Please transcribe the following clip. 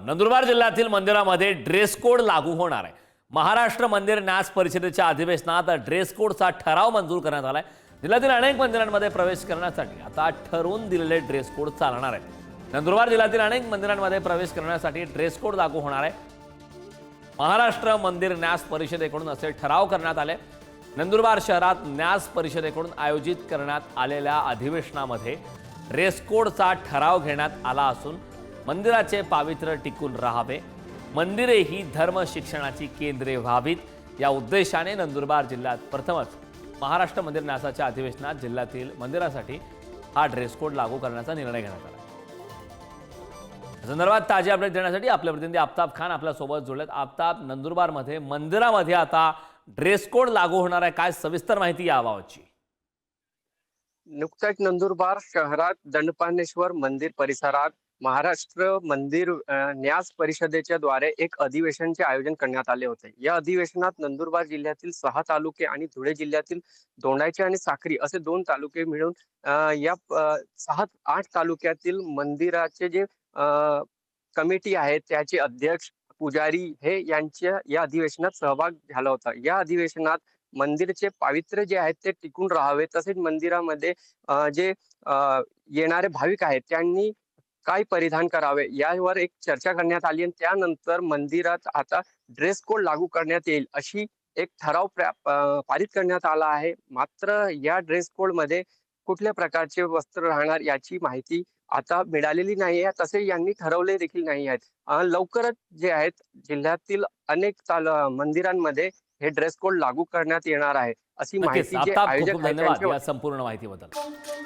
नंदुरबार जिल्ह्यातील मंदिरामध्ये dress code लागू होणार आहे। महाराष्ट्र मंदिर न्यास परिषदेच्या अधिवेशनात ड्रेस कोडचा ठराव मंजूर करण्यात आलाय। जिल्ह्यातील अनेक मंदिरांमध्ये प्रवेश करण्यासाठी आता ठरवून दिलेले ड्रेस कोड चालणार आहेत। नंदुरबार जिल्ह्यातील अनेक मंदिरांमध्ये प्रवेश करण्यासाठी ड्रेस कोड लागू होणार आहे। महाराष्ट्र मंदिर न्यास परिषदेकडून असे ठराव करण्यात आले। नंदुरबार शहरात न्यास परिषदेकडून आयोजित करण्यात आलेल्या अधिवेशनामध्ये ड्रेस कोडचा ठराव घेण्यात आला असून मंदिराचे पावित्र्य टिकून राहावे, मंदिरे ही धर्म शिक्षणाची केंद्रे व्हावीत या उद्देशाने नंदुरबार जिल्ह्यात प्रथमच महाराष्ट्र मंदिर न्यासाच्या अधिवेशनात जिल्ह्यातील मंदिरासाठी हा ड्रेस कोड लागू करण्याचा निर्णय घेण्यात आला। या संदर्भात ताजे अपडेट देण्यासाठी आपले प्रतिनिधी आफताब खान आपल्या सोबत जोडलेत। आफताब, नंदुरबारमध्ये मंदिरामध्ये आता ड्रेस कोड लागू होणार आहे, काय सविस्तर माहिती याबाबतची? नुकताच नंदुरबार शहरात दंडपाणेश्वर मंदिर परिसरात महाराष्ट्र मंदिर न्यास परिषदेच्या द्वारे एक अधिवेशनचे आयोजन करण्यात आले होते। या अधिवेशनात नंदुरबार जिल्ह्यातील 6 तालुके आणि धुळे जिल्ह्यातील दोंडाईचे आणि साक्री असे 2 तालुके मिळून या 6-8 तालुक्यातील मंदिराचे जे कमिटी आहे त्याचे अध्यक्ष, पुजारी हे यांच्या या अधिवेशनात सहभाग झाला होता। या अधिवेशनात मंदिरचे पावित्र्य जे आहेत ते टिकून राहावे, तसेच मंदिरामध्ये जे येणारे भाविक आहेत त्यांनी काय परिधान करावे यावर एक चर्चा करण्यात आली आणि त्यानंतर मंदिरात आता ड्रेस कोड लागू करण्यात येईल अशी एक ठराव पारित करण्यात आला आहे। मात्र या ड्रेस कोड मध्ये कुठल्या प्रकारचे वस्त्र राहणार याची माहिती आता मिळालेली नाही आहे, तसे यांनी ठरवले देखील नाही आहेत। लवकरच जे आहेत जिल्ह्यातील अनेक मंदिरांमध्ये हे ड्रेस कोड लागू करण्यात येणार आहे अशी नक्कीच माहिती जे आफताब, खूप आयोजक खूप आहेत धन्यवाद त्यांच्या या संपूर्ण माहितीबद्दल।